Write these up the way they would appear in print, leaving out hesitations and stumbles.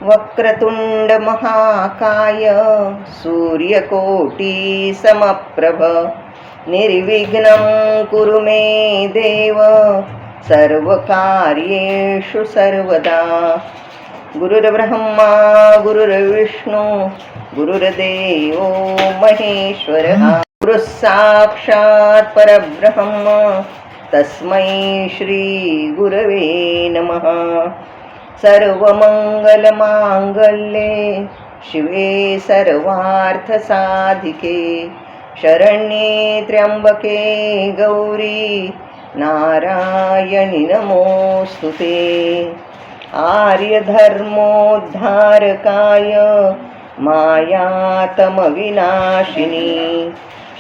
वक्रतुंड महाकाय सूर्यकोटी समप्रभ निर्विघ्नं कुरु मे देव सर्वकार्येषु सर्वदा। गुरुर्ब्रह्मा गुरुर्विष्णु गुरुर्देवो महेश्वरः गुरुः साक्षात् परब्रह्म तस्मै श्री गुरवे नमः। सर्वमंगलमांगल्ये शिवे सर्वार्थसाधिके शरण्ये त्र्यंबके गौरी नारायणि नमोस्तुते। आर्यधर्मोद्धारकाय मायातमविनाशिनी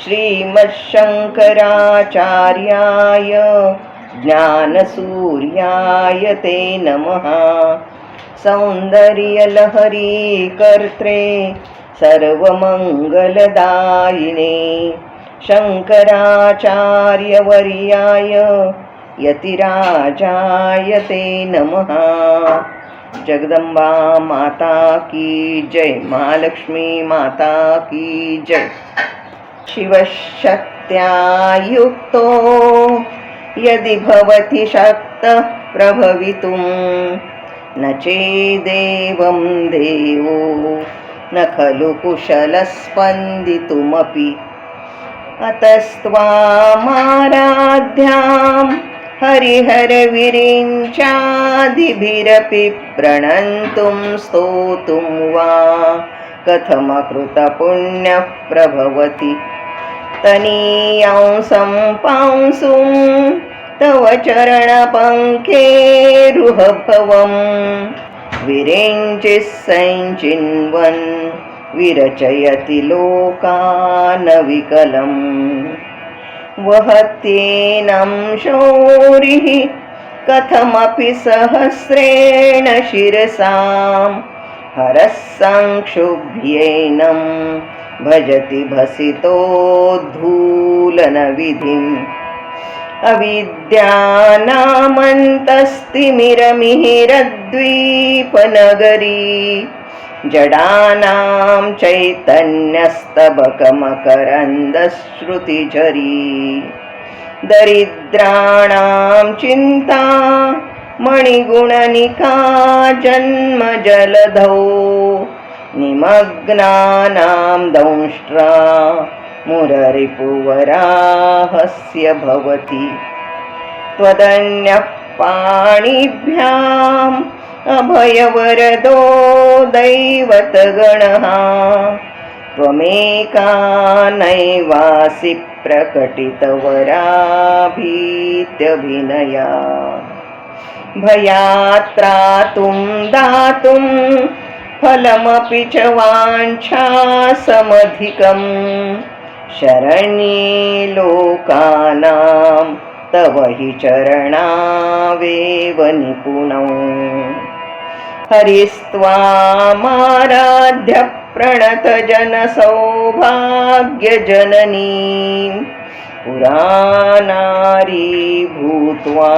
श्रीमच्छंकराचार्याय ज्ञानसूर्याय ते नमः। सौन्दर्यलहरी कर्त्रे सर्वमंगलदायिने शंकराचार्यवर्याय यतिराजाय ते नमः। जगदंबा माता की जय, महालक्ष्मी माता की जय। शिवशक्त्या युक्तो यदि भवति शक्तः प्रभवितुं न चेदेवं देवो न खलु कुशलस्पन्दितुमपि। अतस्त्वामाराध्यां हरिहरविरिञ्चादिभिरपि प्रणन्तुं स्तोतुं वा कथमकृतपुण्यः प्रभवति। तनीयांसं पांसुं तव चरणपङ्केरुहभवं विरिञ्चिः सञ्चिन्वन् विरचयति लोकानविकलम्। वहत्येनं शौरिः कथमपि सहस्रेण शिरसां हरः संक्षुभ्येनं भजति भसितोद्धूलनविधिम्। अविद्यानामन्तस्तिमिरमिहिरद्वीपनगरी जडानां चैतन्यस्तबकमकरन्दश्रुतिझरी। दरिद्राणां चिन्ता मणिगुणनिका जन्मजलधौ निमग्नानां दंष्ट्रा मुररिपुवराहस्य भवति। त्वदन्यः पाणिभ्याम् अभयवरदो दैवतगणः त्वमेका नैवासि प्रकटितवराभीत्यभिनया। भयात्त्रातुं दातुं फलमपि च वाञ्छासमधिकम् शरण्ये लोकानां तव हि चरणावेव निपुणौ। हरिस्त्वामाराध्य प्रणतजनसौभाग्यजननीं पुरानारी भूत्वा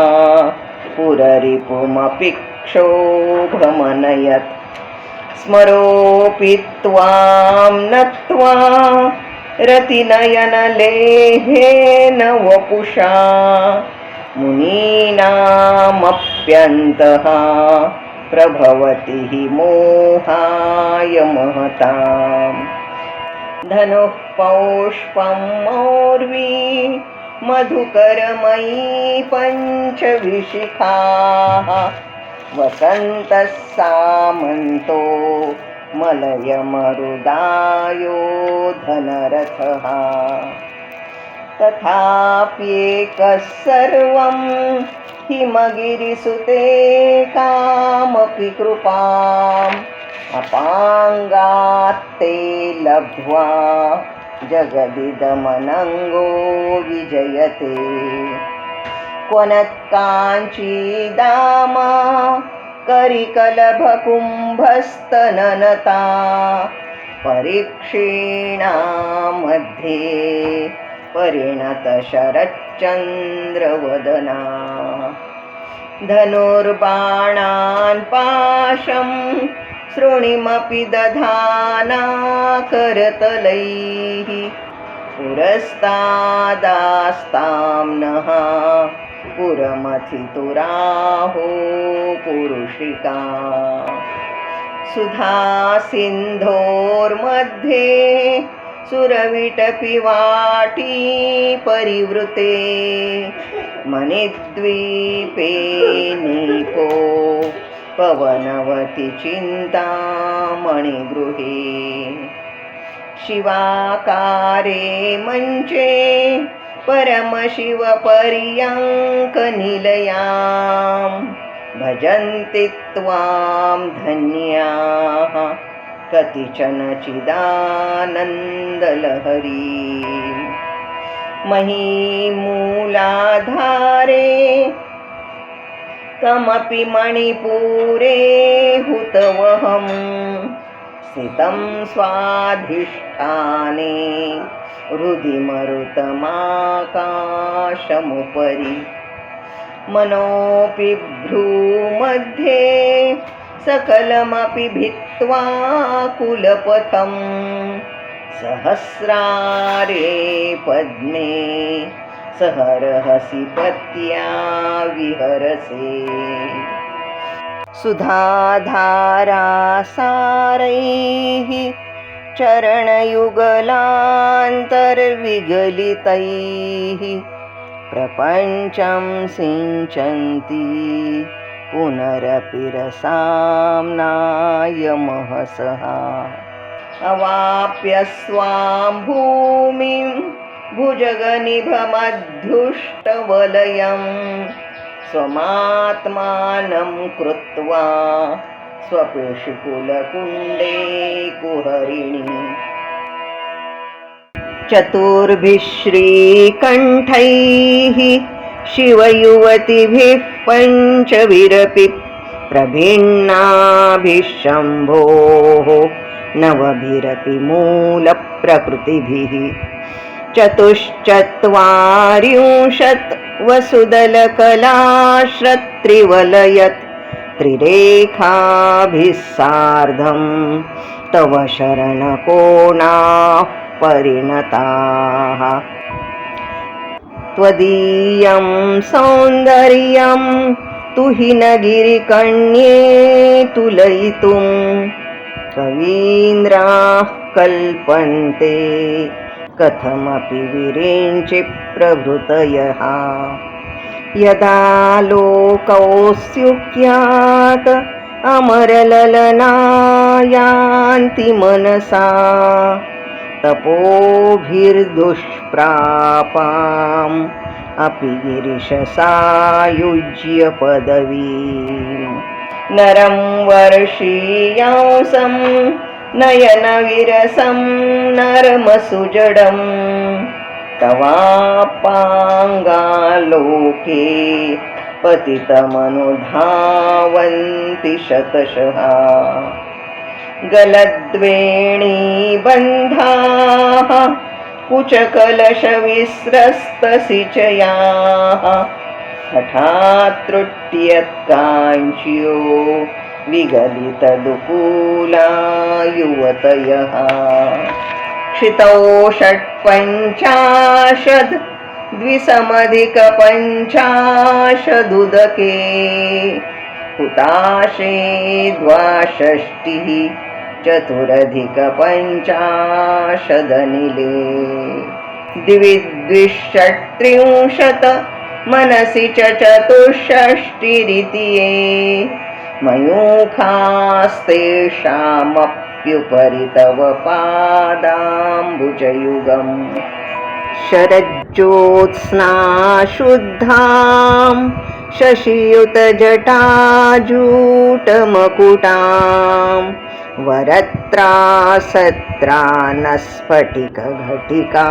पुररिपुमपि क्षोभमनयत्। स्मरोऽपि त्वां नत्वा रतिनयनलेहेन वपुषा मुनीनामप्यन्तः प्रभवति हि मोहाय महताम्। धनुः पौष्पं मौर्वी मधुकरमयी पञ्चविशिखाः वसन्तः सामन्तो मलयमरुदायो धनरथः। तथाप्येकः सर्वं हिमगिरिसुते कामपि कृपाम् अपाङ्गात्ते लब्ध्वा जगदिदमनङ्गो विजयते। क्व न काञ्चीदामा करिकलभकुम्भस्तननता परीक्षीणा मध्ये परिणतशरच्चन्द्रवदना। धनुर्बाणान् पाशं श्रोणिमपि दधाना करतलैः पुरस्तादास्तां नः पुरमथितुराहो पुरुषिका सुधा सिन्धोर्मध्ये सुरविटपिवाटी परिवृते मणिद्वीपे नीको पवनवति चिन्तामणिगृहे शिवाकारे मञ्चे परमशिवपर्यङ्कनिलयां भजन्ति त्वां धन्याः कतिचन चिदानन्दलहरी महीमूलाधारे कमपि मणिपूरे हुतवहं स्थितं स्वाधिष्ठाने हृदि मरुतमाकाशमुपरि मनोऽपि भ्रूमध्ये सकलमपि भित्त्वा कुलपथं सहस्रारे पद्मे सहरहसि पत्या विहरसे सुधाधारासारैः चरणयुगलान्तर्विगलितैः प्रपञ्चं सिञ्चन्ति पुनरपि रसां नायमहसः अवाप्य स्वां भूमिं भुजगनिभमध्युष्टवलयं स्वमात्मानं कृत्वा स्वपिषुकुलकुण्डे कुहरिणी चतुर्भिः श्रीकण्ठैः शिवयुवतिभिः पञ्चभिरपि प्रभिन्नाभिः शम्भोः नवभिरपि मूलप्रकृतिभिः चतुश्चत्वारिंशत् वसुदलकलाश्रत्रिवलयत् त्रिरेखाभिः सार्धं तव शरणकोणाः परिणताः त्वदीयं सौन्दर्यं तुहिनगिरिकण्ये तुलयितुं कवीन्द्राः कल्पन्ते कथमपि विरिञ्चि प्रभृतयः यदा लोकौत्सुक्यात् अमरललनायान्ति मनसा तपोभिर्दुष्प्रापाम् अपि गिरिशसायुज्य पदवीं नरं वर्षीयांसं नयनविरसं नरमसुजडं तवापाङ्गालोके पतितमनुधावन्ति शतशः गलद्वेणीबन्धाः कुचकलशविस्रस्तसिचयाः हठात्त्रुट्यत्काञ्च्यो विगलितदुकूला युवतयः क्षितौ षट्पञ्चाशद् द्विसमधिकपञ्चाशदुदके हुताशे द्वाषष्टिः चतुरधिकपञ्चाशदनिले दिवि द्विषट्त्रिंशत् मनसि च चतुष्षष्टिरिति ये मयूखास्तेषामप्युपरि तव पादाम्बुजयुगम् शरज्योत्स्नाशुद्धां शशियुतजटाजूटमकुटां वरत्रासत्रानस्फटिकघटिका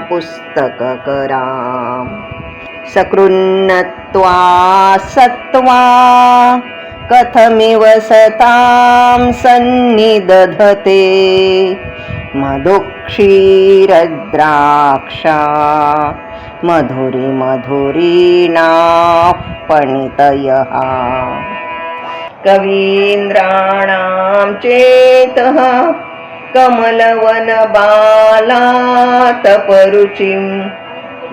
पुस्तककरां सकृन्नत्वा सत्त्वा कथमिव सतां सन्निदधते मधुक्षीरद्राक्षा मधुरिमधुरीणाः पणितयः कवीन्द्राणां चेतः कमलवनबालातपरुचिं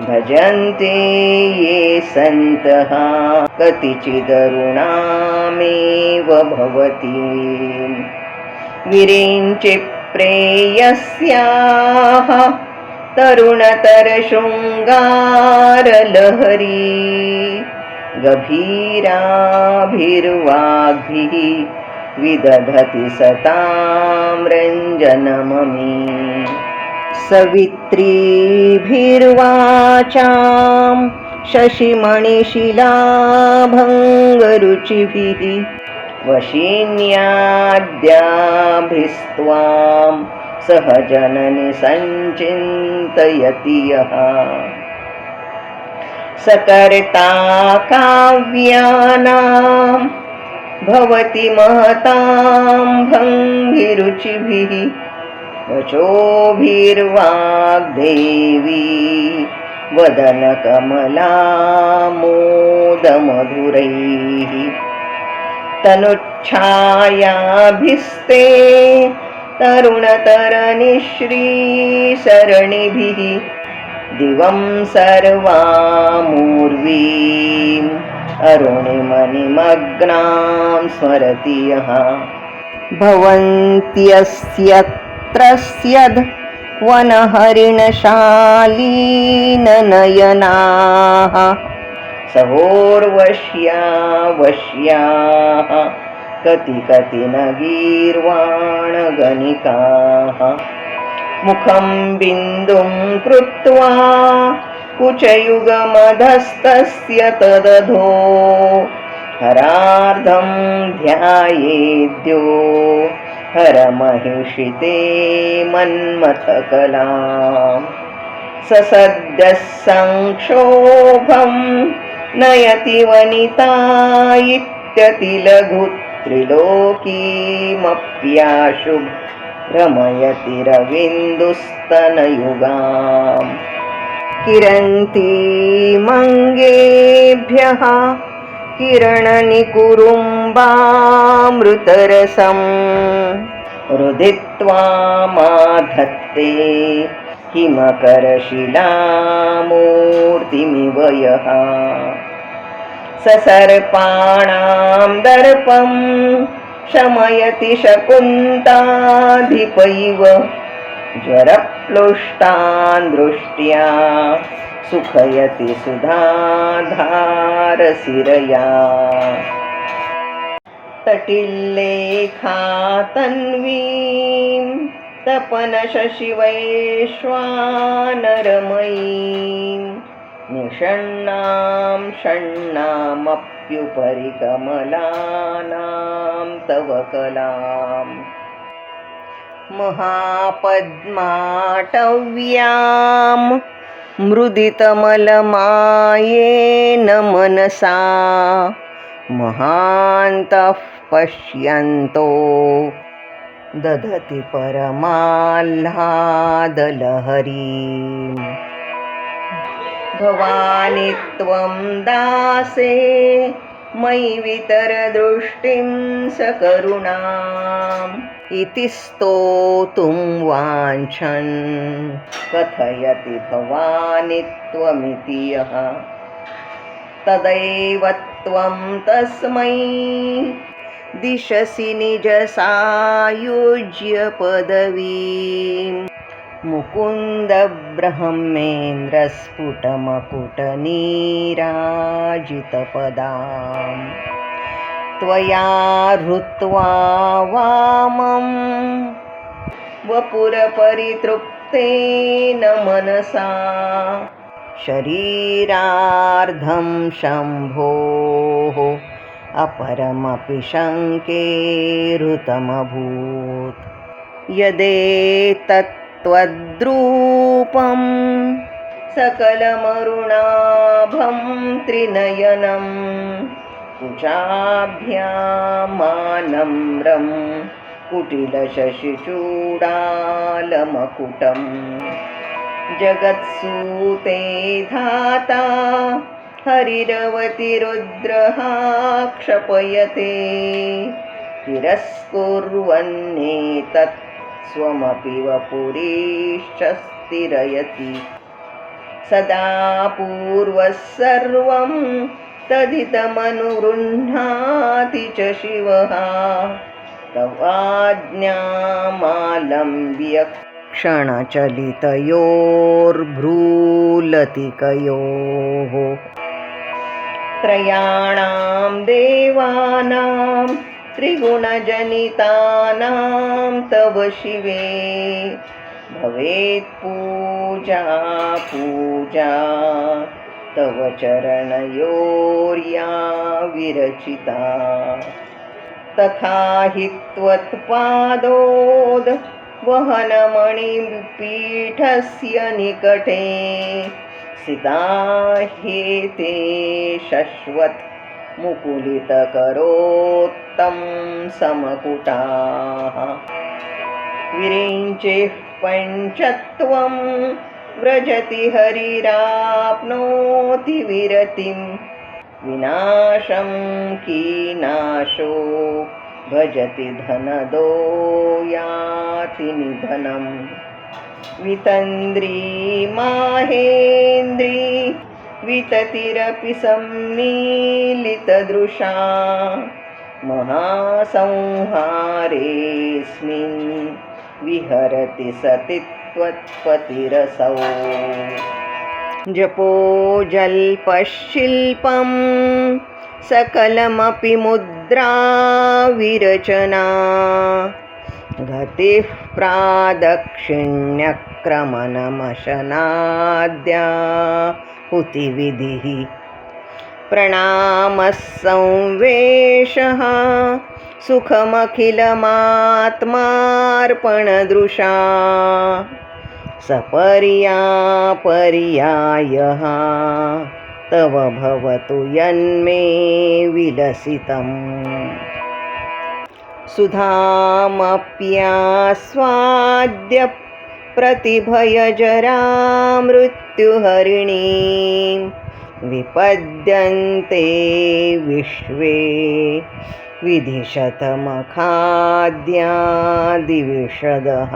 भजन्ते ये सन्तः कतिचिदरुणामेव भवति विरिञ्चि प्रेयस्याः तरुणतरशृङ्गारलहरी गभीराभिर्वाग्भिः विदधति सतां रञ्जनममी सवित्रीभिर्वाचां शशिमणिशिलाभङ्गरुचिभिः वशिन्याद्याभिस्त्वां सहजननि सञ्चिन्तयति यः सकर्ता काव्यानां भवति महतां भङ्गिरुचिभिः वचोभिर्वाग्देवी वदनकमलामोदमधुरैः तनुच्छायाभिस्ते तरुणतरनिश्रीसरणिभिः दिवं सर्वामूर्वीम् अरुणिमनिमग्नां स्मरति यः भवन्त्यस्यत्रस्यद् वनहरिणशालीननयनाः सहोर्वश्या वश्याः कति न गीर्वाणगणिकाः मुखं बिन्दुं कृत्वा कुचयुगमधस्तस्य तदधो हरार्धं ध्यायेद्यो हरमहिषिते मन्मथकलाम् स सद्यः संक्षोभं नयति वनिता इत्यतिलघु त्रिलोकीमप्याशु रमयति रविन्दुस्तनयुगाम् किरन्तीमङ्गेभ्यः किरणनिकुरुम्बामृतरसं रुदित्वा माधत्ते हिमकरशिलामूर्तिमिव यः ससर्पाणां दर्पं शमयति शकुन्ताधिप इव ज्वरप्लुष्टान् दृष्ट्या सुखयति सुधाधारसिरया तटिल्लेखा तन्वीं तपनशशिवैश्वानरमयीं निषण्णां षण्णामप्युपरि कमलानां तव कलाम् महापद्माटव्यां मृदितमलमायेन मनसा महान्तः पश्यन्तो दधति परमाह्लादलहरीं भवानि त्वं दासे मयि वितरदृष्टिं सकरुणाम् इति स्तोतुं वाञ्छन् कथयति भवानि त्वमिति यः तदैव त्वं तस्मै दिशसि निजसायुज्यपदवीं मुकुन्दब्रह्मेन्द्रस्फुटमकुटनीराजितपदाम् त्वया हृत्वा वामं वपुरपरितृप्तेन मनसा शरीरार्धं शम्भोः अपरमपि शङ्के ऋतमभूत् यदेतत्त्वद्रूपं सकलमरुणाभं त्रिनयनं कुचाभ्यामानम्रं कुटिलशशिचूडालमकुटं जगत्सूते धाता हरिरवति रुद्रः क्षपयते तिरस्कुर्वन्नेतत् स्वमपि वपुरीश्च स्थिरयति सदा पूर्वः सर्वं तदिदमनुगृह्णाति च शिवः तवाज्ञामालम्ब्य क्षणचलितयोर्भ्रूलतिकयोः त्रयाणां देवानां त्रिगुणजनितानां तव शिवे भवेत् पूजा तव चरणयोर्या विरचिता तथा हि त्वत्पादोद वहनमणिपीठस्य निकटे सिता ह्येते शश्वत् मुकुलितकरोत्तं समकुटाः विरिञ्चिः पञ्चत्वं व्रजति हरिराप्नोति विरतिं विनाशं कीनाशो भजति धनदो याति निधनम् वितन्द्री माहेन्द्री विततिरपि सम्मीलितदृशा महासंहारेऽस्मिन् विहरति सति त्वत्पतिरसौ जपो जल्पशिल्पं सकलमपि मुद्रा विरचना गतिः प्रादक्षिण्यक्रमणमशनाद्याहुतिविधिः प्रणामः संवेशः सुखमखिलमात्मार्पणदृशा सपर्यापर्यायः तव भवतु यन्मे विलसितम् सुधामप्यास्वाद्य प्रतिभयजरामृत्युहरिणीं विपद्यन्ते विश्वे विधिशतमखाद्यादिविशदः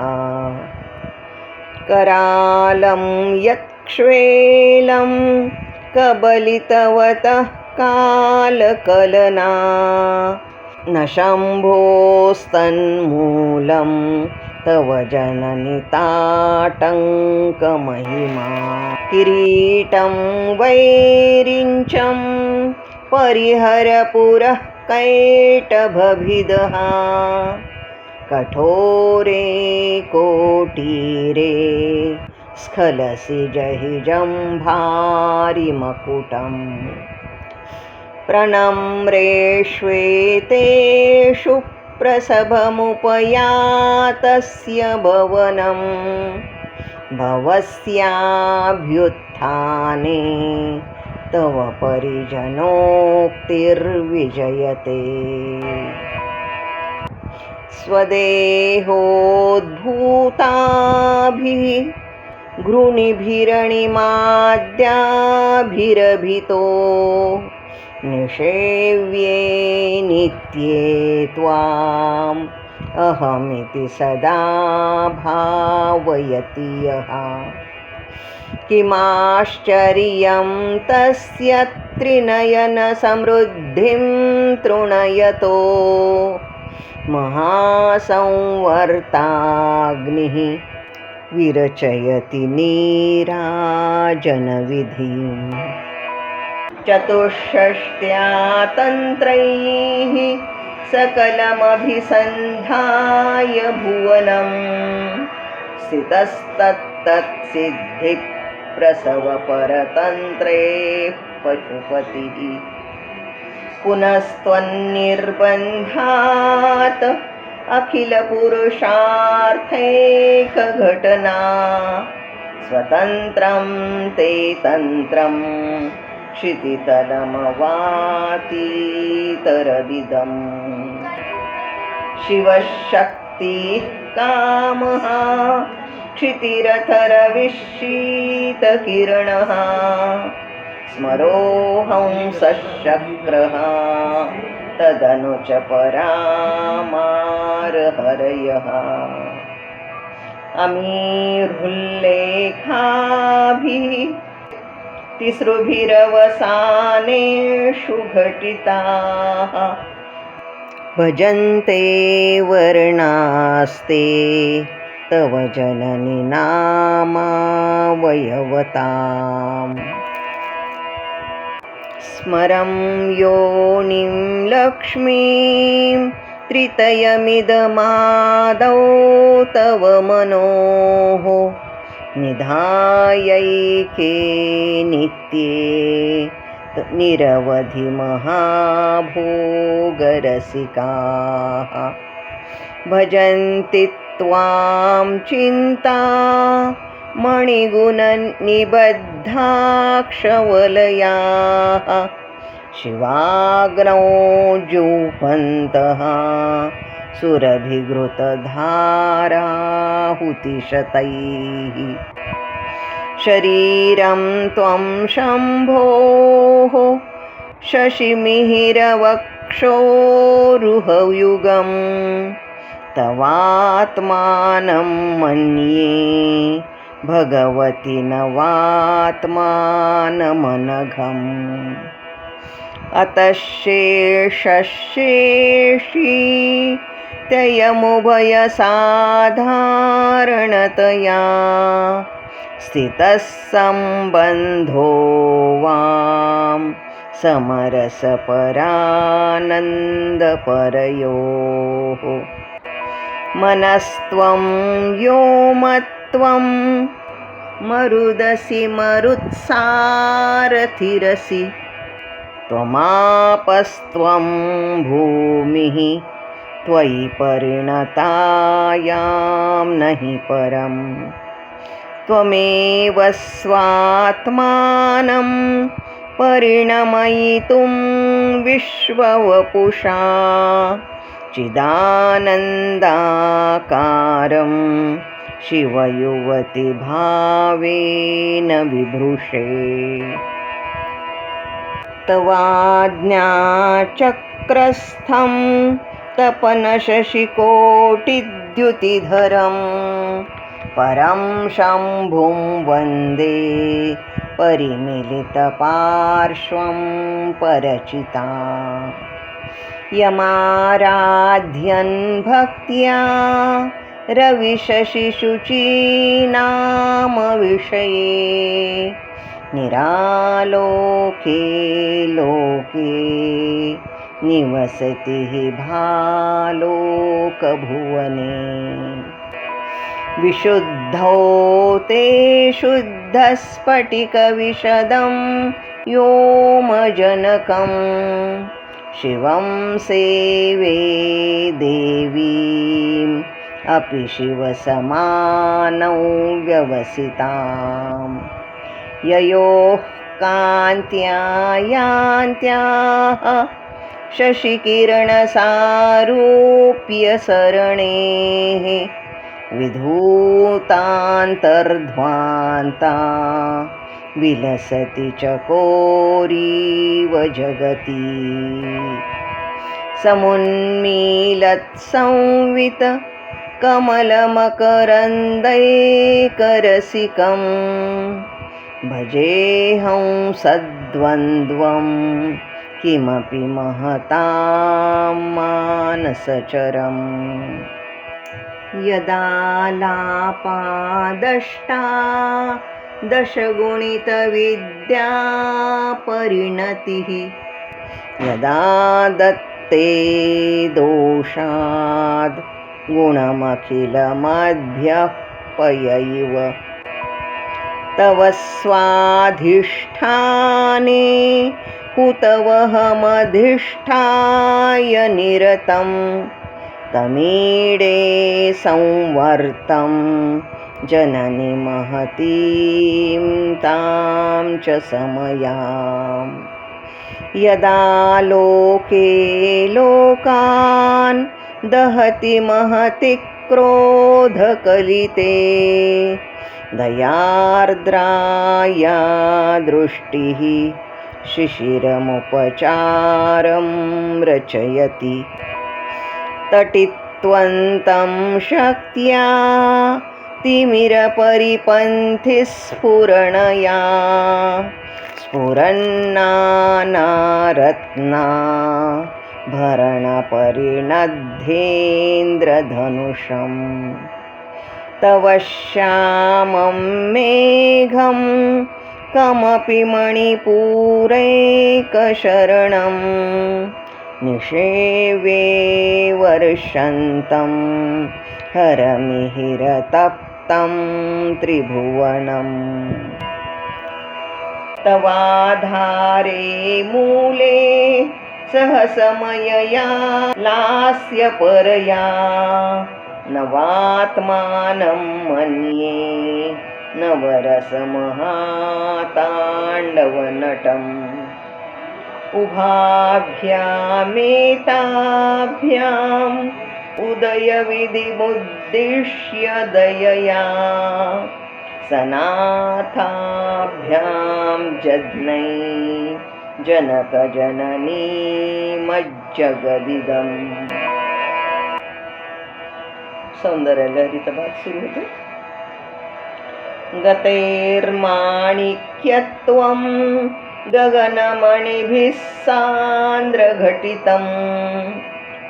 करालं यत्क्ष्वेलं कबलितवतः कालकलना न शम्भोस्तन्मूलं तव जननिताटङ्कमहिमा किरीटं वैरिञ्चं परिहरपुरः कैटभभिदः कठोरे कोटीरे स्खलसि जहि जम्भारिमकुटम् प्रणम्रेष्वेतेषु प्रसभमुपयातस्य भवनं भवस्याभ्युत्थाने तव परिजनोक्तिर्विजयते स्वदेहोद्भूताभिः घृणिभिरणिमाद्याभिरभितो निषेव्ये नित्ये त्वाम् अहमिति सदा भावयति यः किमाश्चर्यं तस्य त्रिनयनसमृद्धिं तृणयतो महासंवर्ताग्निः विरचयति नीराजनविधिम् चतुष्षष्ट्या तन्त्रैः सकलमभिसन्धाय भुवनं स्थितस्तत्तत्सिद्धिप्रसवपरतन्त्रे पशुपतिः पुनस्त्वन्निर्बन्धात् अखिलपुरुषार्थैकघटना स्वतन्त्रं ते तन्त्रं क्षितितलमवातीतरदिदम् शिवशक्तिः कामः क्षितिरथरविशीतकिरणः स्मरोऽहंसशक्रः तदनु च परामारहरयः अमीरुल्लेखाभिः तिसृभिरवसानेषु घटिताः भजन्ते वर्णास्ते तव जननि नामावयवताम् स्मरं योनिं लक्ष्मीं त्रितयमिदमादौ तव मनोः निधायैके नित्ये निरवधि महाभोगरसिकाः भजन्ति त्वां चिन्ता मणिगुणनिबद्धाक्षवलयाः शिवाग्नौ जुह्वन्तः सुरभिघृतधाराहुतिशतैः शरीरं त्वं शम्भोः शशिमिहिरवक्षोरुहयुगं तवात्मानं मन्ये भगवति नवात्मानमनघम् अतः शेषशेषी तयमुभयसाधारणतया स्थितः सम्बन्धो वां समरसपरानन्दपरयोः मनस्त्वं व्योमत्वं मरुदसि मरुत्सारथिरसि त्वमापस्त्वं भूमिः त्वयि परिणतायां नहि परम् त्वमेव स्वात्मानं परिणमयितुं विश्ववपुषा चिदानन्दाकारं शिवयुवतिभावेन बिभृशे तवाज्ञाचक्रस्थं तपनशशिकोटिद्युतिधरं परं शम्भुं वन्दे परिमिलितपार्श्वं परचिता यमाराध्यन् भक्त्या रविशशिशुचीनामविषये निरालोके लोके निवसति हि भालोकभुवने विशुद्धौ ते शुद्धस्फटिकविशदं व्योमजनकं शिवं सेवे देवीम् अपि शिवसमानौ व्यवसिताम् ययोः कान्त्या यान्त्याः शशिकिरणसारूप्यसरणेः विधूतान्तर्ध्वान्ता विलसति चकोरीव जगति समुन्मीलत्संवित कमलमकरन्दैकरसिकं भजेऽहं सद्वन्द्वं किमपि महतां मानसचरम् यदा लापादष्टा दशगुणितविद्यापरिणतिः यदा दत्ते दोषाद् गुणमखिलमध्यः पयैव तव स्वाधिष्ठाने हुतवहमधिष्ठाय निरतं तमीडे संवर्तं जननि महतीं तां च समयाम् यदा लोके लोकान् दहति महति क्रोधकलिते दयार्द्राया दृष्टिः शिशिरमुपचारं रचयति तटित्वन्तं शक्त्या तिमिरपरिपन्थिस्फुरणया स्फुरन्नानारत्ना भरणपरिणद्धेन्द्रधनुषम् तव श्यामं मेघं कमपि मणिपूरैकशरणं निषेवे वर्षन्तं हरमिहिरतप्तं त्रिभुवनम् तवाधारे मूले सहसमयया लास्यपरया नवात्मानं मन्ये नवरसमहाताण्डवनटम् उभाभ्यामेताभ्याम् उदयविधिमुद्दिश्य दयया सनाथाभ्यां जज्ञै जनकजननीमज्जगदिदम्. सौंदर्यलहरीचा भाग सुरू होतो. गतैर्माणिक्यत्वं गगनमणिभिः सान्द्रघटितं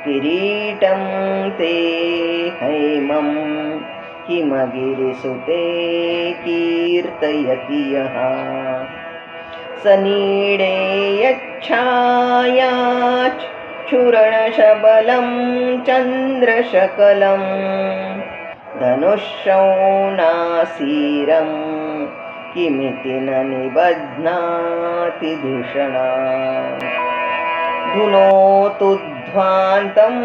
किरीटं ते हैमं हिमगिरिसुते कीर्तयति यः सनीडे यच्छायाच्छूरणशबलं चन्द्रशकलं धनुःशौणासीरं किमिति न निबध्नाति धिषणा धुनोतुध्वान्तं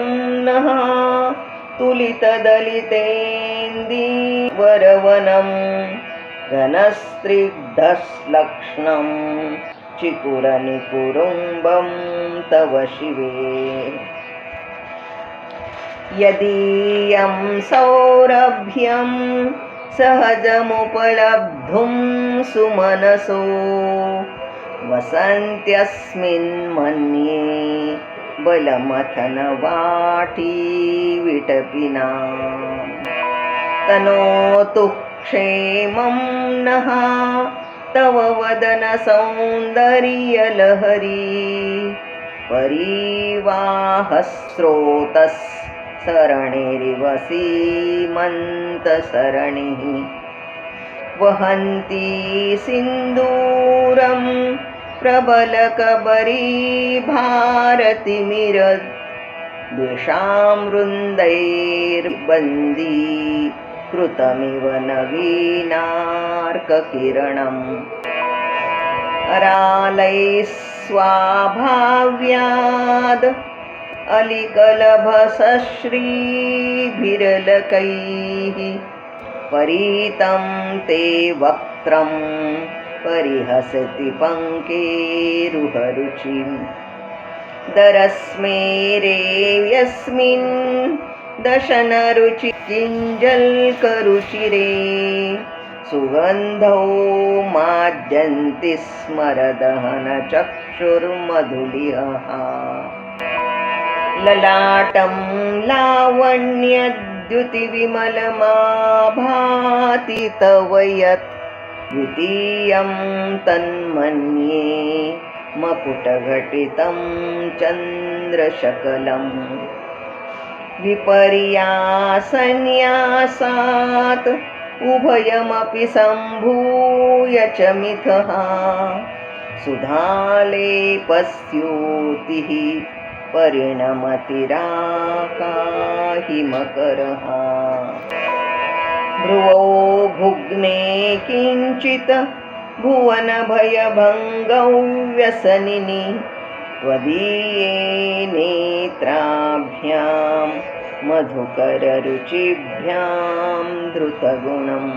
नः तुलितदलितेन्दीवरवनं घनस्त्रिग्धश्लक्ष्णं चिकुरनिकुरुम्बं तव शिवे यदीयं सौरभ्यं सहजमुपलब्धुं सुमनसो वसन्त्यस्मिन् मन्ये बलमथनवाटी विटपिना तनोतु क्षेमं नः तव वदनसौन्दर्यलहरी परिवाहस्रोतस् सरणिरिव सीमन्तसरणिः वहन्ती सिन्दूरं प्रबलकबरी भारतिमिरद् द्विषां वृन्दैर्बन्दी कृतमिव नवीनार्ककिरणम् अरालैः स्वाभाव्याद् अलिकलभसश्रीभिरलकैः परीतं ते वक्त्रं परिहसति पङ्केरुहरुचिं दरस्मेरे यस्मिन् दशनरुचि किञ्जल्करुचिरे सुगन्धौ माद्यन्ति स्मरदहनचक्षुर्मधुलिहः ललाटं लावण्यद्युतिविमलमाभाति तव यत् द्वितीयं तन्मन्ये मकुटघटितं चन्द्रशकलम् विपर्यासन्यासात् उभयमपि सम्भूय च मिथः सुधालेपस्योतिः परिणमतिराकाहिमकरः भ्रुवो भुग्ने किञ्चित् भुवनभयभङ्गौ व्यसनिनि त्वदीये नेत्राभ्यां मधुकररुचिभ्यां धृतगुणम्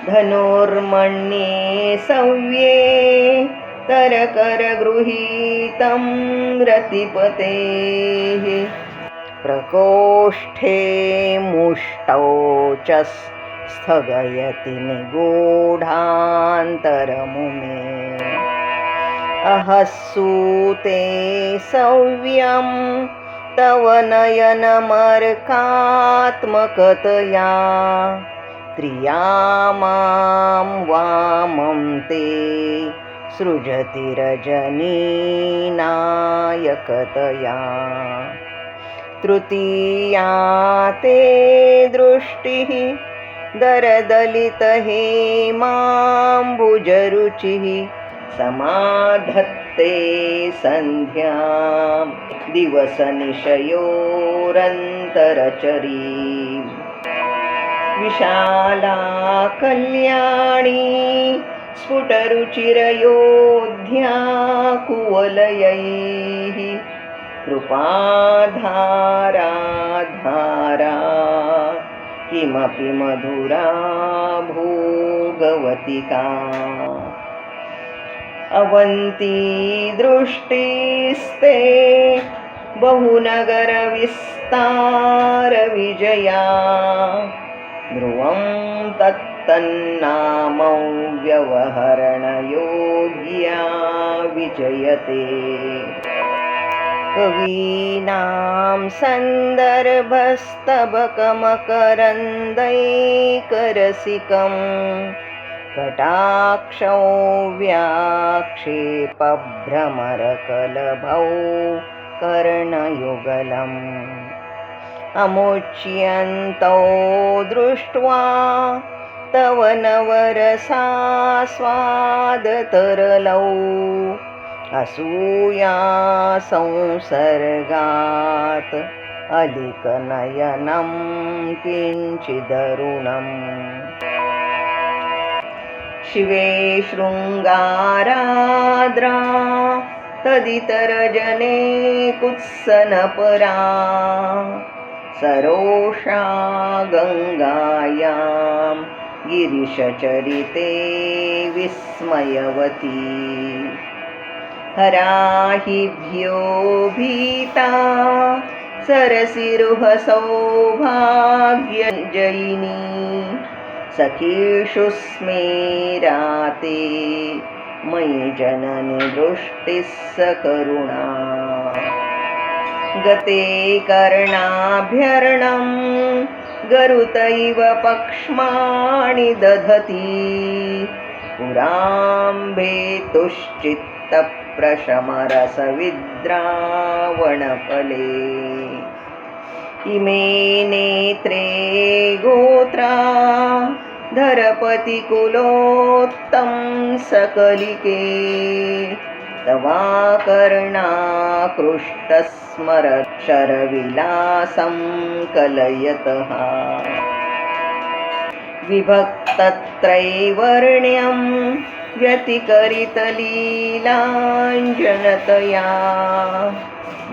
धनुर्मण्ये सव्ये तरकरगृहीतं रतिपतेः प्रकोष्ठे मुष्टौ च स्थगयति निगूढान्तरमुमे अहस्सूते सव्यं तव नयनमर्कात्मकतया त्रिया मां वामं ते सृजति रजनीनायकतया तृतीया ते दृष्टिः दरदलितहेमाम्बुजरुचिः समाधत्ते सन्ध्यां दिवसनिशयोरन्तरचरीम् विशाला कल्याणी स्फुटरुचिरयोध्या कुवलयैः कृपाधारा किमपि मधुरा भोगवतिका अवन्ती दृष्टिस्ते बहुनगरविस्तारविजया ध्रुवं तत्तन्नामव्यवहरणयोग्या विजयते कवीनां सन्दर्भस्तबकमकरन्दैकरसिकं कटाक्षौ व्याक्षेपभ्रमरकलभौ कर्णयुगलम् अमुच्यन्तौ दृष्ट्वा तव नवरसास्वादतरलौ असूया संसर्गात् अलिकनयनं किञ्चिदरुणम् शिवे शृङ्गाराद्रा तदितरजने कुत्सनपरा सरोषा गङ्गायां गिरिशचरिते विस्मयवती हराहिभ्यो भीता सरसिरुहसौभाग्यजयिनी सखीषु स्मेराते मयि जननि दृष्टिः सकरुणा गते कर्णाभ्यर्णं गरुत इव पक्ष्माणि दधति पुराम्भेतुश्चित्तप्रशमरसविद्रावणफले इमे नेत्रे गोत्रा धरपतिकुलोत्तं सकलिके तवाकर्णाकृष्टस्मरक्षरविलासं कलयतः विभक्तत्रैवर्ण्यं व्यतिकरितलीलाञ्जनतया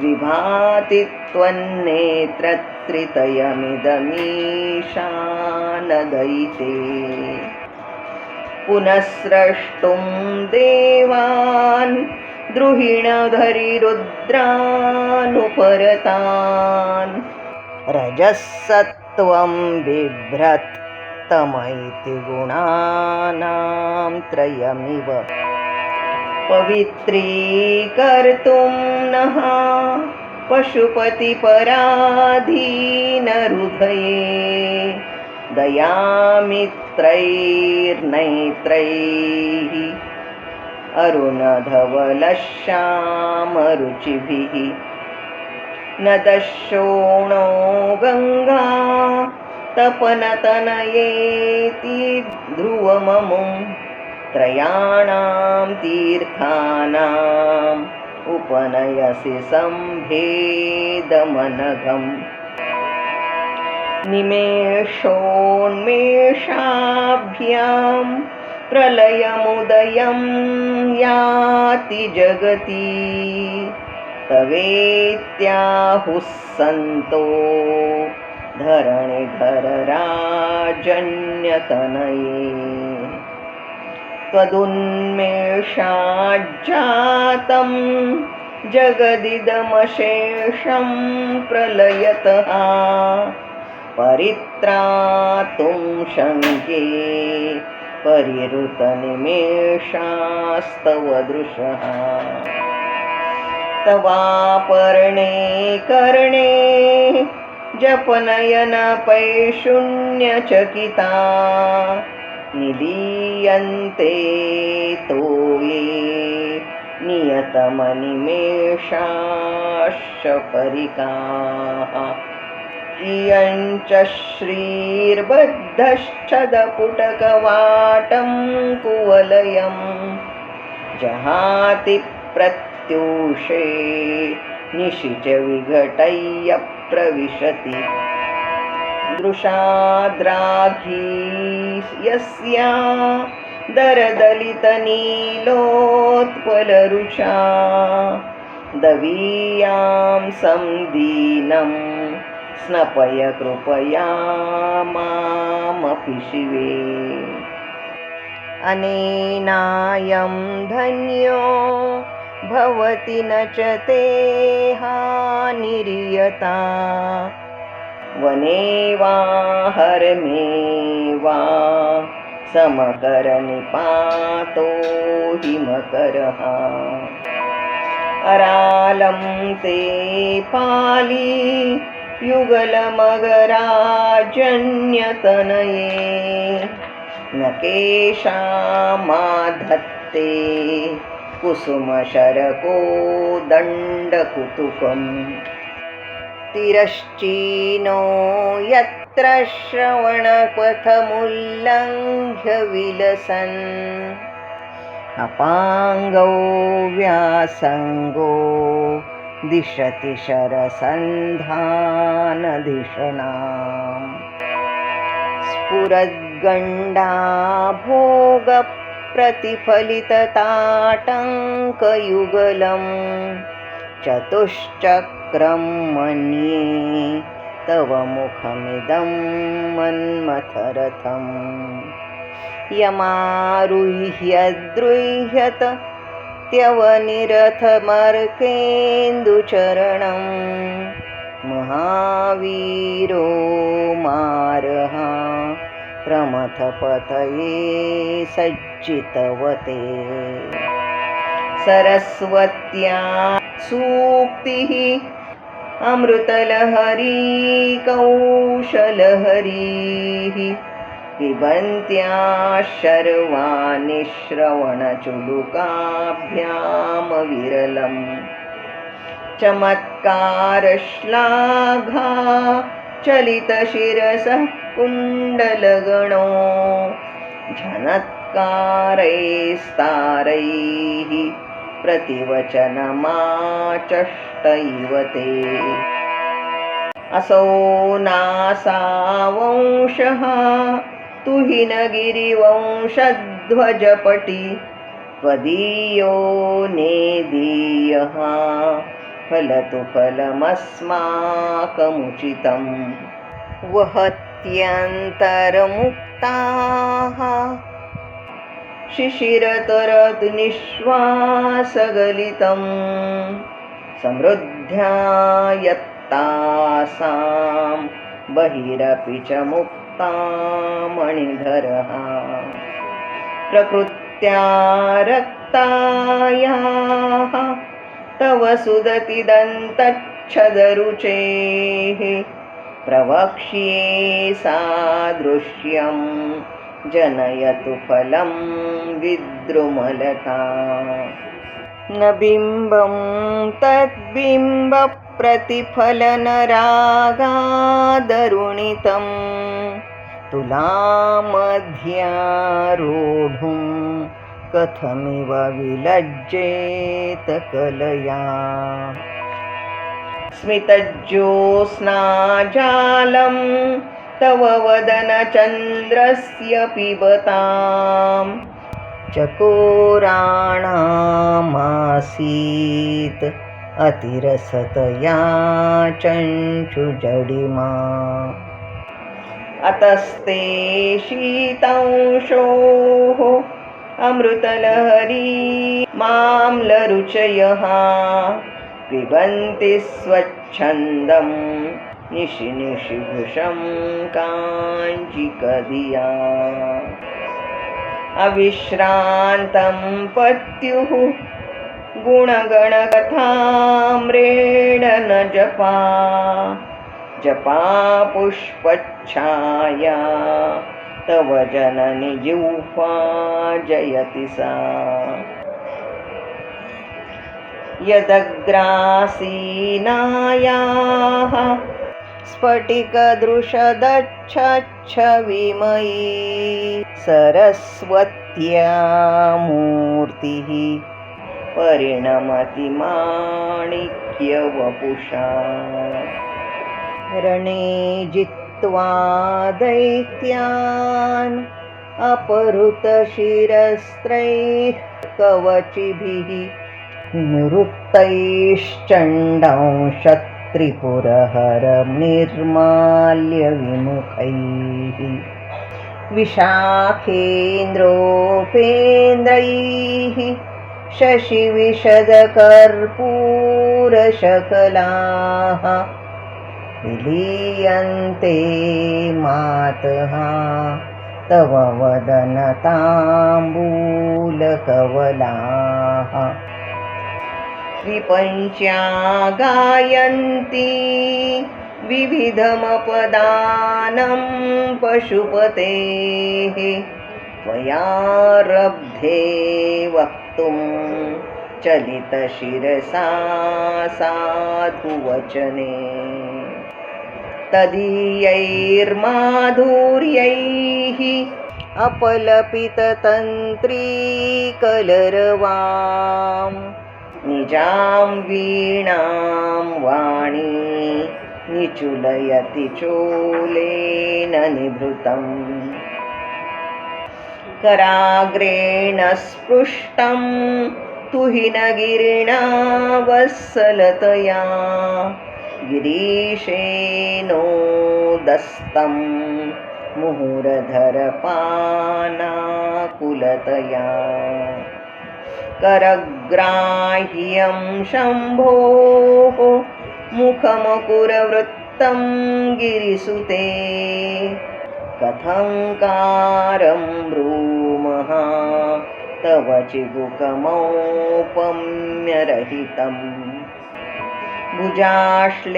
विभाति त्वन्नेत्रत्रितयमिदमीशानदयिते पुनस्रष्टुं देवान् द्रुहिणधरिरुद्रानुपरतान् रजःसत्त्वं बिभ्रत् तमैति गुणानां त्रयमिव पवित्रीकर्तुं नः पशुपतिपराधीनहृदये दयामित्रैर्नैत्रैः अरुणधवलश्यामरुचिभिः न दशोणो गङ्गा तपनतनयेति ध्रुवममुं त्रयाणां तीर्थानाम् उपनयसि सम्भेदमनघम् निमेषोन्मेषाभ्यां प्रलयमुदयं याति जगति तवेत्याहुः सन्तो धरणिधरराजन्यतनये त्वदुन्मेषाज्जातं जगदिदमशेषं प्रलयतः परित्रातुं शङ्के परिहृतनिमेषास्तव दृशः तवापर्णे कर्णे जपनयनपैशून्यचकिता निलीयन्ते तोये नियतमनिमेषाश्च परिकाः इयञ्च श्रीर्बद्धश्चदपुटकवाटं कुवलयं जहाति प्रत्यूषे निशिच विघटय्य प्रविशति दृशाद्राघी यस्या दरदलितनीलोत्पलरुचा दवीयां संदीनं स्नपय कृपया मामपि शिवे अनेनायं धन्यो भवति न च ते हानिर्यता वने वा हरमे वा समकरनिपातो हिमकरः अरालं ते पाली युगलमगराजन्यतनये न केशामाधत्ते कुसुमशरको दण्डकुतुकम् तिरश्चीनो यत्र श्रवणपथमुल्लङ्घ्य विलसन् अपाङ्गौ व्यासङ्गो दिशति शरसन्धानधिषणाम् स्फुरद्गण्डाभोगप्रतिफलितताटङ्कयुगलं चतुश्चक्रं मन्ये तव मुखमिदं मन्मथरथम् यमारुह्यद्रुह्यत त्यवनिरथमर्केन्दुचरणं महावीरो मारः प्रमथपतये सज्जितवते सरस्वत्या सूक्तिः अमृतलहरी कौशलहरीः पिबन्त्या शर्वाणि श्रवणचुलुकाभ्यामविरलं चमत्कारश्लाघा चलितशिरसः कुण्डलगणो झनत्कारैस्तारैः प्रतिवचनमाचष्टैव ते असौ नासावंशः तुहिनगिरिवंशध्वजपटी त्वदीयो नेदीयः फलतु फलमस्माकमुचितं वहत्यन्तर्मुक्ताः शिशिरतरतु निःश्वासगलितं समृद्ध्या यत्तासां बहिरपि च मुक्ता मणिधरः प्रकृत्या रक्तायाः तव सुदतिदन्तच्छदरुचेः प्रवक्ष्ये सादृश्यं जनयतु फलं विद्रुमलता न बिम्बं तद्बिम्बप्रतिफलनरागादरुणितं तुलामध्यारोढुं कथमिव विलज्जेत कलया स्मितज्योत्स्नाजालं तव वदनचन्द्रस्य पिबतां चकोराणामासीत् अतिरसतया चञ्चुजडिमा अतस्ते शीतंशोः अमृतलहरी माम्लरुचयः पिबन्ति स्वच्छन्दं निशि निशिभुषं काञ्चिकधिया अविश्रान्तं पत्युः गुणगणकथाम्रेण न जपा जपा पुष्पच्छाया तव जननि जिह्वा जयति सा यदग्रासीनायाः स्फटिकदृशदच्छच्छविमयी सरस्वत्या मूर्तिः परिणमति माणिक्यवपुषा रणे जित्वा दैत्यान् अपहृतशिरस्त्रैः कवचिभिः निवृत्तैश्चण्डांशत्रिपुरहरनिर्माल्यविमुखैः विशाखेन्द्रोपेन्द्रैः शशिविशदकर्पूरशकलाः विलीयन्ते मातः तव वदनताम्बूलकवलाः विपञ्च्या गायन्ति विविधमपदानं पशुपतेः त्वयारब्धे वक्तुं चलितशिरसा साधुवचने तदीयैर्माधुर्यैः अपलपिततन्त्रीकलरवां निजां वीणां वाणी निचुलयति चोलेन निभृतं कराग्रेण स्पृष्टं तुहिनगिरिणा वत्सलतया गिरीशेनोदस्तं मुहुरधरपानाकुलतया करग्राह्यं शम्भोः मुखमकुरवृत्तं गिरिसुते कथंकारं ब्रूमः तव चिबुकमौपम्यरहितं भुजाश्लेषान्नित्यं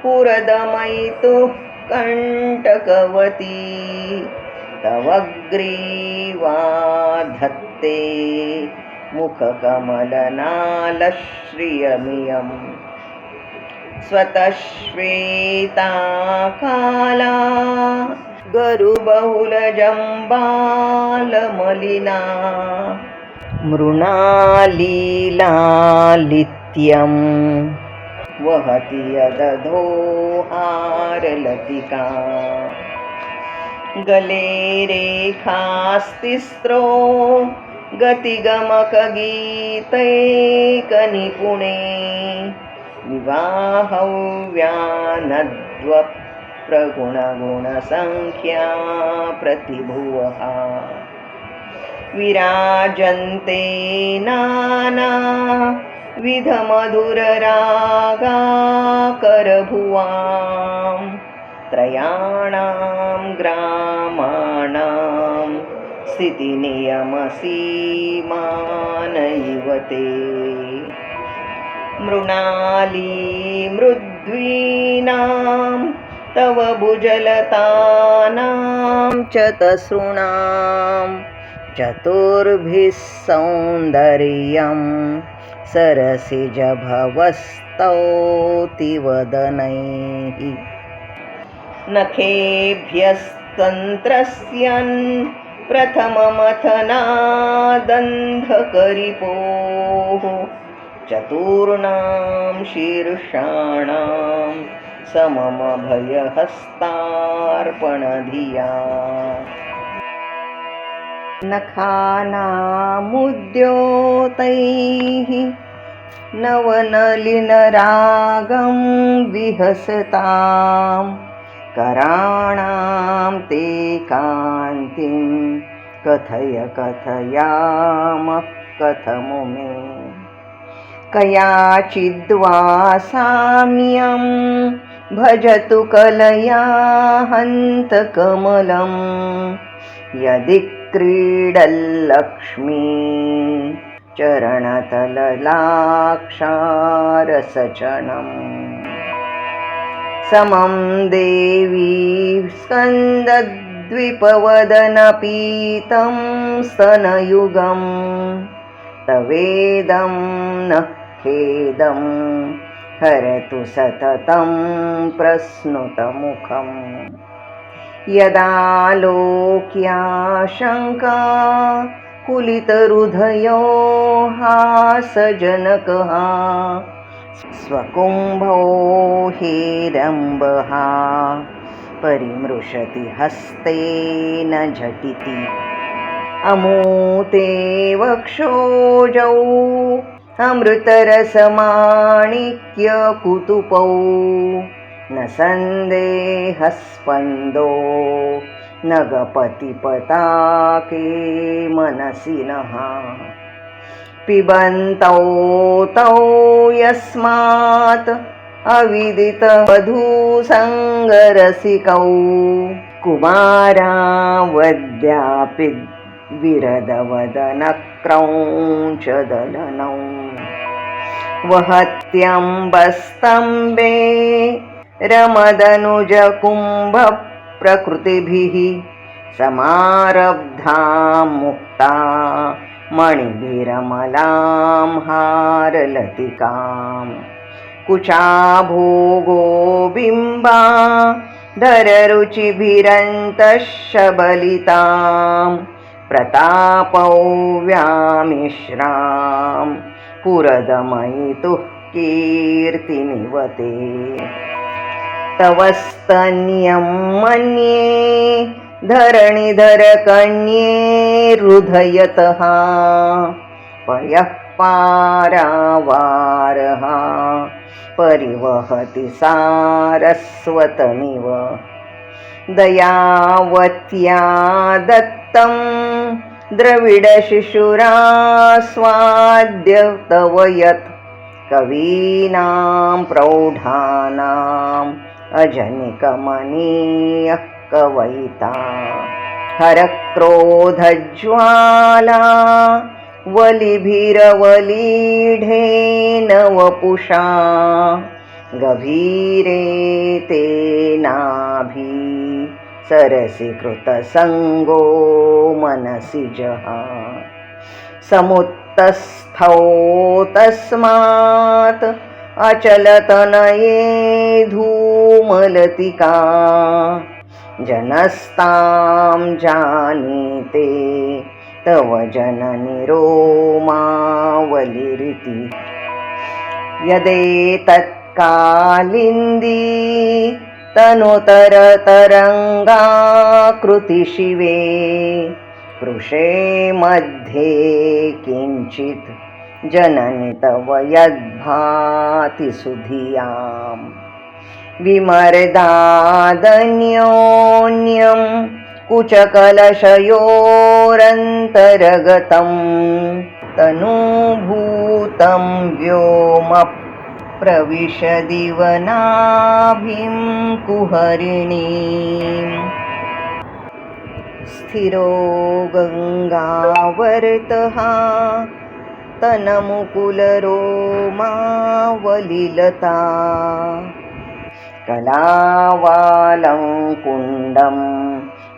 पुरदमयितुः कण्टकवती तव ग्रीवा धत्ते मुखकमलनालश्रियमियं स्वतः श्वेता काला गरुबहुलजम्बालमलिना मृणालीलालित्यं वहति यदधोहारलतिका गले रेखास्तिस्रो गतिगमकगीतैकनिपुणे विवाहव्यानद्वप्रगुणगुणसङ्ख्या प्रतिभुवः विराजन्ते नाना विधमधुररागाकरभुवां त्रयाणां ग्रामाणां स्थितिनियमसीमानैव ते मृणालीमृद्वीनां तव भुजलतानां च तसॄणां चतुर्भिः सौन्दर्यं सरसिजभवस्तौतिवदनैः नखेभ्यस्तन्त्रस्यन् प्रथममथनादन्धकरिपोः चतुर्णां शीर्षाणां सममभयहस्तार्पणधिया नखानामुद्योतैः नवनलिनरागं विहसतां कराणां ते कान्तिं कथय कथयामः कथमुमे कयाचिद्वा साम्यं भजतु कलया हन्तकमलं यदि क्रीडल्लक्ष्मी चरणतललाक्षारसचणम् समं देवी स्कन्दद्विपवदनपीतं स्तनयुगं तवेदं नः खेदं हरतु सततं प्रस्नुतमुखम् यदालोक्याशङ्का कुलितहृदयो हासजनकः स्वकुम्भो हेरम्बः परिमृशति हस्तेन झटिति अमूते वक्षोजौ अमृतरसमाणिक्यकुतुपौ न सन्देहस्पन्दो नगपतिपताके मनसि नः पिबन्तौ तौ यस्मात् अविदितवधूसङ्गरसिकौ कुमारावद्यापि विरदवदनक्रौञ्चदलनौ वहत्यम्बस्तम्बे रमदनुजकुम्भप्रकृतिभिः समारब्धा मुक्ता मणिभिरमलां हारलतिकां कुचाभोगो बिम्बा धररुचिभिरन्तः शबलितां प्रतापौव्यामिश्रां पुरदमयितुः कीर्तिनिवते तव स्तन्यं मन्ये धरणिधरकन्ये हृदयतः पयः पारावारः परिवहति सारस्वतमिव दयावत्या दत्तं द्रविडशिशुरास्वाद्य तव यत् कवीनां प्रौढानाम् अजनिकमनीयः कवयिता हरक्रोधज्वाला वलिभिरवलीढेन वपुषा गभीरे तेनाभि सरसि कृतसङ्गो मनसि जहा समुत्तस्थौ तस्मात् अचलतनये धूमलतिका जनस्तां जानीते तव जननि रोमावलिरिति यदेतत्कालिन्दी तनुतरतरङ्गाकृति शिवे कृशे मध्ये किञ्चित् जननि तव यद्भाति सुधियां विमर्दादन्योन्यं कुचकलशयोरन्तरगतं तनुभूतं व्योमप्रविशदिवनाभिं कुहरिणीं स्थिरो गङ्गावर्तः तनमुकुलरोमावलिलता कलावालं कुण्डं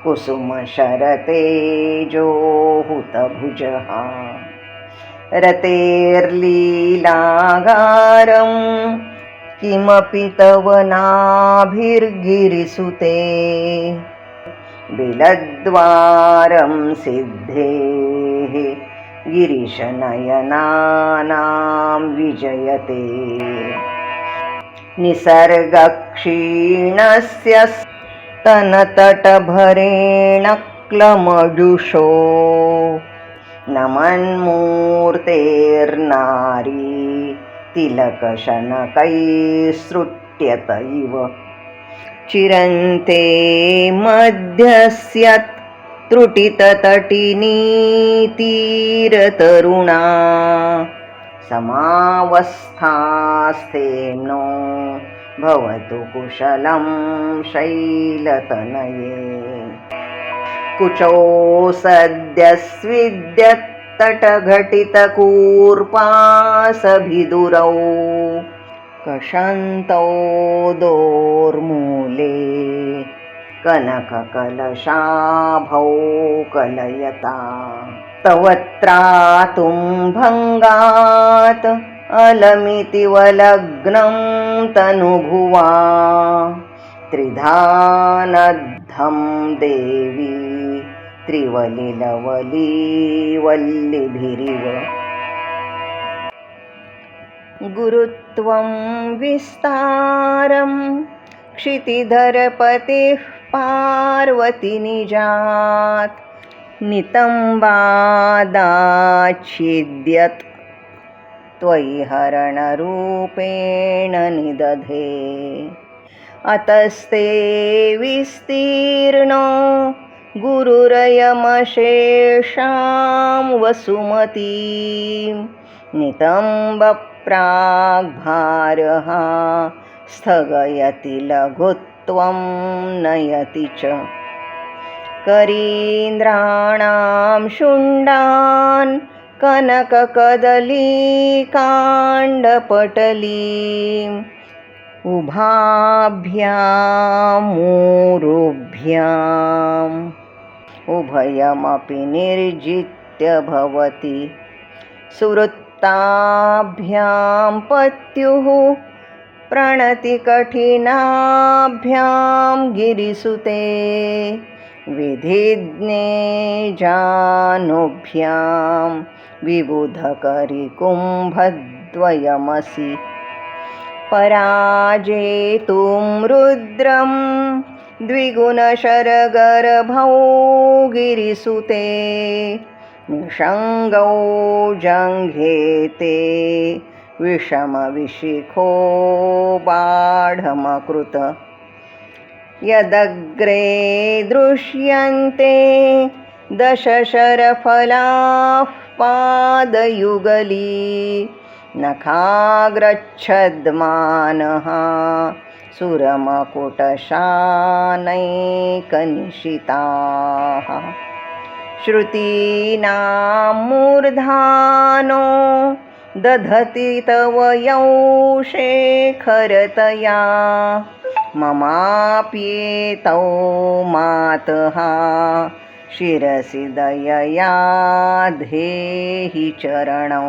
कुसुमशरतेजोहुतभुजः रतेर्लीलागारं किमपि तव नाभिर्गिरिसुते बिलद्वारं सिद्धेः गिरिशनयनानां विजयते निसर्गक्षीणस्य स्तनतटभरेण क्लमजुषो नमन्मूर्तेर्नारी तिलकशनकैस्सृट्यत इव चिरन्ते मध्यस्यत् त्रुटिततटिनीतीरतरुणा समावस्थास्तेनो भवतु कुशलं शैलतनये कुचौ सद्यस्विद्यत्तटघटितकूर्पासभिदुरौ कषन्तौ दोर्मूले कनककलशाभौ कलयता तव त्रातुं भङ्गात् अलमितिवलग्नं तनुभुवा त्रिधानद्धं देवी त्रिवलिलवलीवल्लिभिरिव गुरुत्वं विस्तारं क्षितिधरपतिः पार्वतीनिजात् नितम्बादाच्छिद्यत् त्वयि हरणरूपेण निदधे अतस्ते विस्तीर्णो गुरुरयमशेषां वसुमतीं नितम्बप्राग्भारः स्थगयति लघुत्वं नयति च करीन्द्राणां शुण्डान् कनककदलीकाण्डपटलीम् उभाभ्यामूरुभ्याम् उभयमपि निर्जित्य भवति सुवृत्ताभ्यां पत्युः प्रणतिकठिनाभ्यां गिरिसुते विधिज्ञे जानुभ्यां विबुधकरिकुम्भद्वयमसि पराजेतुं रुद्रं द्विगुणशरगर्भौ गिरिसुते निषङ्गौ जङ्घेते विषमविशिखो बाढमकृत यदग्रे दृश्यन्ते दशशरफलाः पादयुगली नखाग्रच्छद्मानः सुरमकुटशानैकनिशिताः श्रुतीनां मूर्धानो दधति तव यौ शेखरतया ममाप्येतौ मातः शिरसि दयया धेहि चरणौ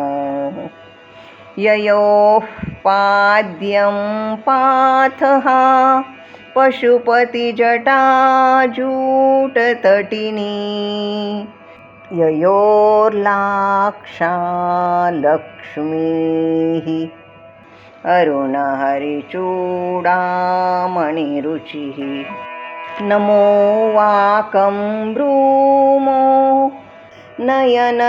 ययोः पाद्यं पाथः पशुपतिजटाजूटतटिनी ययोर्लाक्षा लक्ष्मीः अरुणहरिचूडामणिरुचिः नमो वाकं ब्रूमो नयनरमणीयाय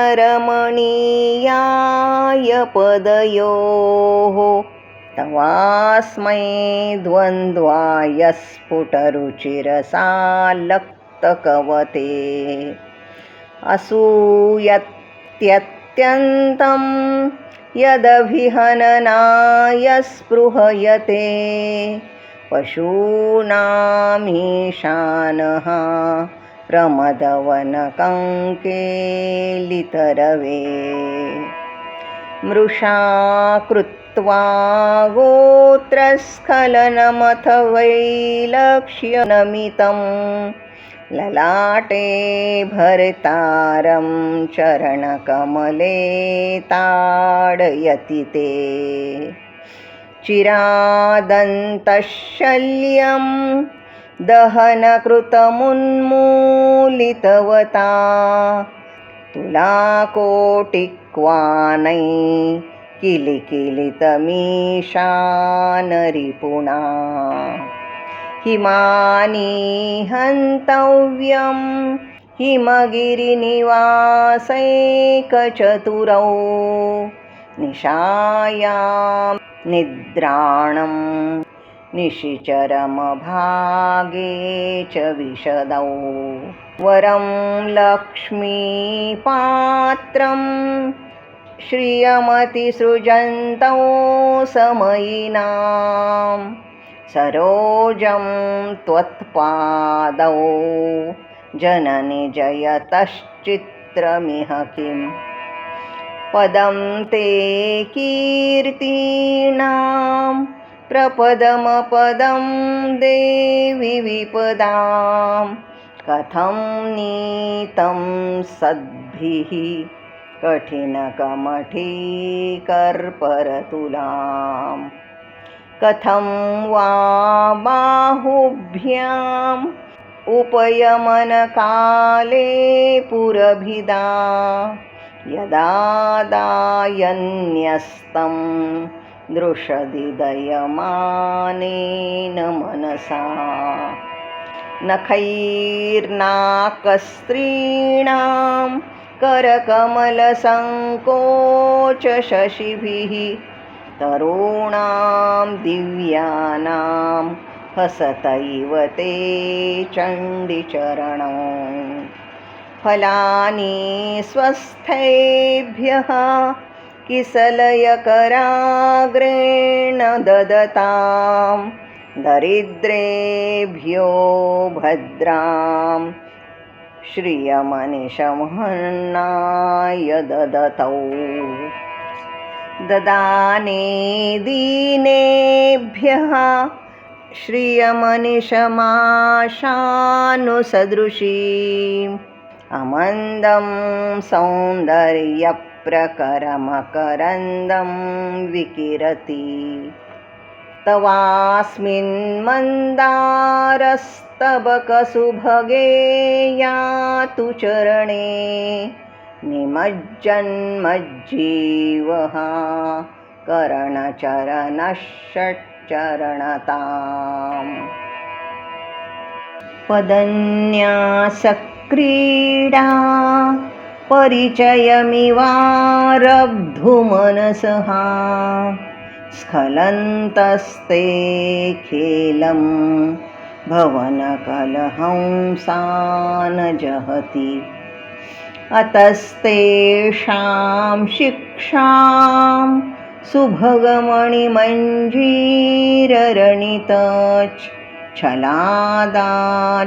पदयोः तवास्मै द्वन्द्वाय स्फुटरुचिरसालक्तकवते असूयत्यत्यन्तं यदभिहननाय स्पृहयते पशूनामीशानः प्रमदवनकङ्केलितरवे मृषा कृत्वा गोत्रस्खलनमथ वैलक्ष्यनमितं ललाटे भर्तारं चरणकमले ताडयति ते चिरादन्तशल्यं दहनकृतमुन्मूलितवता तुलाकोटिक्वानै किलिकिलितमीशानरिपुणा हिमानी हन्तव्यं हिमगिरिनिवासैकचतुरौ निशायां निद्राणं निशिचरमभागे च विशदौ वरं लक्ष्मीपात्रं श्रियमतिसृजन्तौ समयिनां सरोजं त्वत्पादौ जननि जयतश्चित्रमिह किम् पदं ते कीर्तीनां प्रपदमपदं देवि विपदां कथं नीतं सद्भिः कठिनकमठीकर्परतुलां कथं वा बाहुभ्याम् उपयमनकाले पुरभिदा यदा दायन्यस्तं दृशदिदयमानेन मनसा नखैर्नाकस्त्रीणां करकमलसङ्कोचशशिभिः तरूणां दिव्यानां हसतैव ते चण्डिचरणौ फलानि स्वस्थेभ्यः किसलयकराग्रेण ददतां दरिद्रेभ्यो भद्रां श्रियमनिशमहन्नाय ददतौ ददाने दीनेभ्यः श्रियमनिशमाशानुसदृशीम् अमन्दं सौन्दर्यप्रकरमकरन्दं विकिरति तवास्मिन् मन्दारस्तबकसुभगे यातु चरणे निमज्जन्मज्जीवः करणचरणषट्चरणताम् पदन्यासक्रीडा परिचयमिवारब्धुमनसः स्खलन्तस्ते खेलं भवनकलहंसा न जहति अतस्तेषां शिक्षां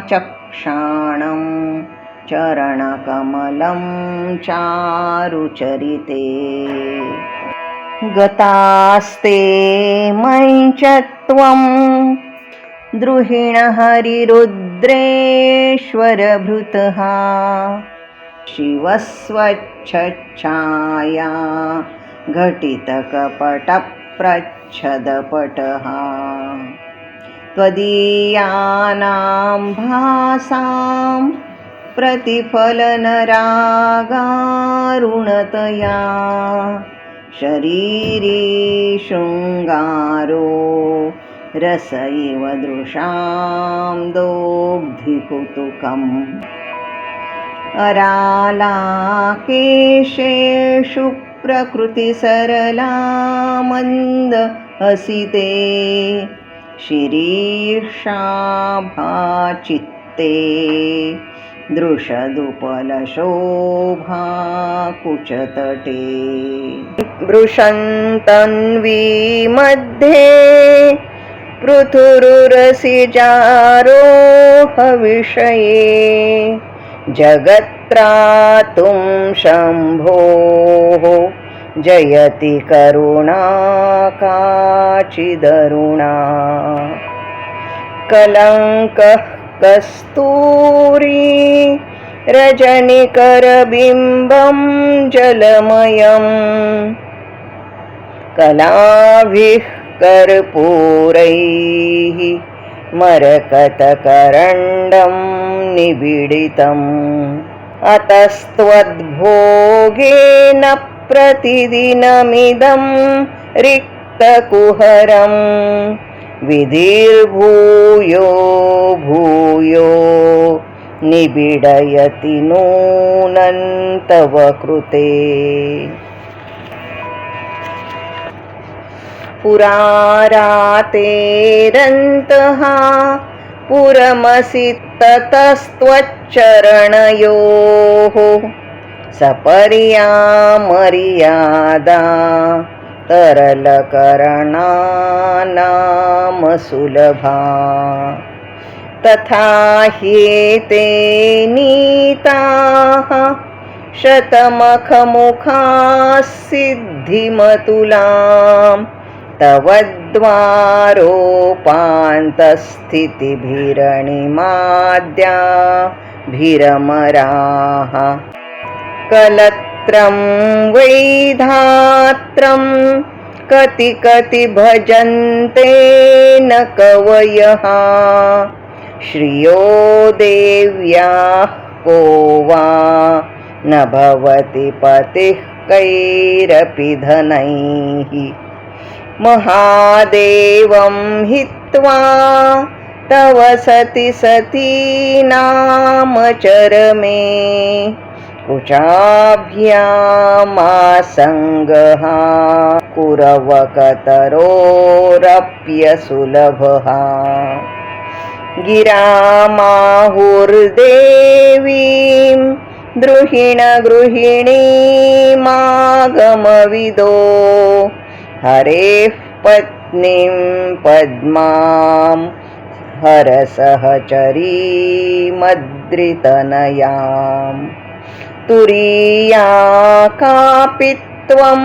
सुभगमणिमञ्जीररणितच्छलादाचक्षाणं चरणकमलं चारुचरिते गतास्ते मञ्चत्वं द्रुहिणहरिरुद्रेश्वरभृतः शिवस्वच्छाया घटितकपटप्रच्छदपटः त्वदीयानां भासां प्रतिफलनरागारुणतया शरीरे शृङ्गारो रस इव दृशां दोग्धिकुतुकम् अरालाकेशेषु प्रकृतिसरला मन्द हसिते शिरीषाभाचित्ते दृशदुपलशोभा कुचतटे वृषन्तन्वी मध्ये पृथुरुरसिजारोहविषये जगत्त्रातुं शम्भोः जयति करुणा काचिदरुणा कलङ्कः कस्तूरी रजनिकरबिम्बं जलमयं कलाभिः कर्पूरैः मरकतकरण्डं निबिडितम् अतस्त्वद्भोगेन प्रतिदिनमिदं रिक्तकुहरं विधिर्भूयो भूयो निबिडयति नूनं तव कृते पुरारातेरन्तः पुरमसि ततस्त्वच्चरणयोः सपर्या मर्यादा तरलकरणानामसुलभा तथा ह्येते नीताः शतमखमुखाः सिद्धिमतुलां तव द्वारोपान्तस्थितिभिरणिमाद्याभिरमराः कलत्रं वैधात्रं कति कति भजन्ते न कवयः श्रियो देव्याः को वा न भवति पतिः कैरपि धनैः महादेवं हित्वा तव सति सतीनामचरमे कुचाभ्यामासङ्गः कुरवकतरोरप्यसुलभः गिरामाहुर्देवीं द्रुहिणगृहिणीमागमविदो हरेः पत्नीं पद्मां हरसहचरीमद्रितनयां तुरीया कापि त्वं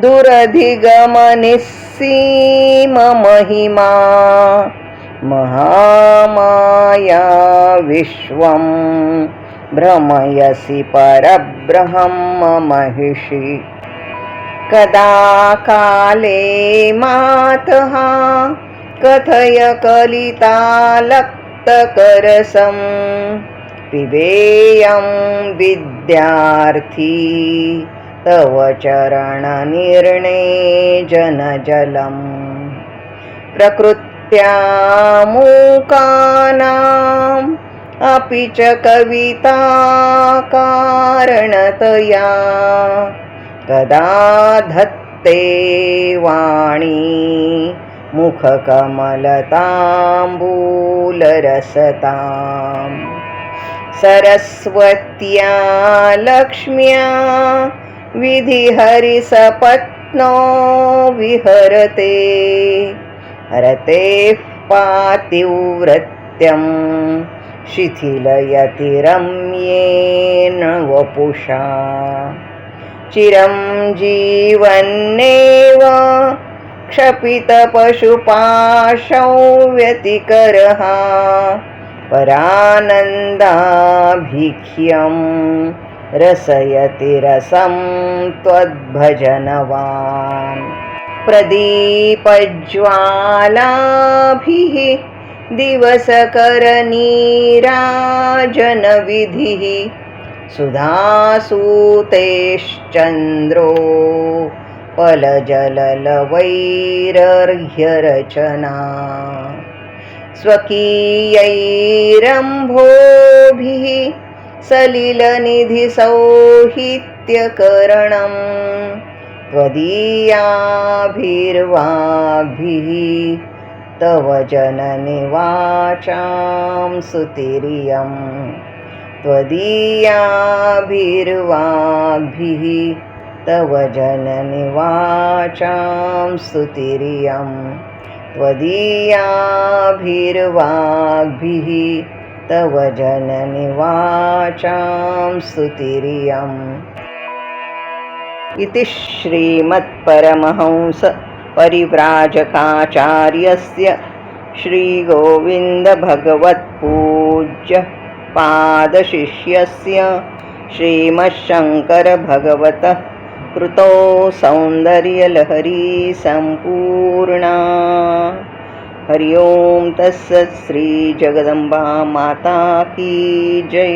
दुरधिगमनिस्सीममहिमा महामाया विश्वं भ्रमयसि परब्रह्ममहिषि कदा काले मातः कथय कलितालक्तकरसं पिबेयं विद्यार्थी तव चरणनिर्णेजनजलम् प्रकृत्यामूकानाम् अपि च कविताकारणतया कदा धत्ते वाणी मुखकमलताम्बूलरसताम् सरस्वत्या लक्ष्म्या विधिहरिसपत्नो विहरते हरतेः पातिव्रत्यं शिथिलयति रम्येन वपुषा चिरं जीवन्नेव क्षपितपशुपाशौ व्यतिकरः परानन्दाभिख्यं रसयति रसं त्वद्भजनवान् प्रदीपज्वालाभिः दिवसकरनीराजनविधिः सुधासूतेश्चन्द्रो फलजललवैरर्घ्यरचना स्वकीयैरम्भोभिः सलिलनिधिसौहित्यकरणं त्वदीयाभिर्वाग्भिः तव जननिवाचां सुतिर्यं त्वदीयाभिर्वाग्भिः तव जननिवाचां सुतिर्यं त्वदीयाभिर्वाग्भिः तव जननिवाचां सुतिर्यम् इति श्रीमत्परमहंस परिव्राजकाचार्यस्य श्रीगोविन्दभगवत्पूज्य पादशिष्यस्य श्रीमच्छङ्करभगवतः कृतो सौन्दर्यलहरी सम्पूर्णा। हरि ओं तत्सत्। श्री जगदम्बा माता की जय।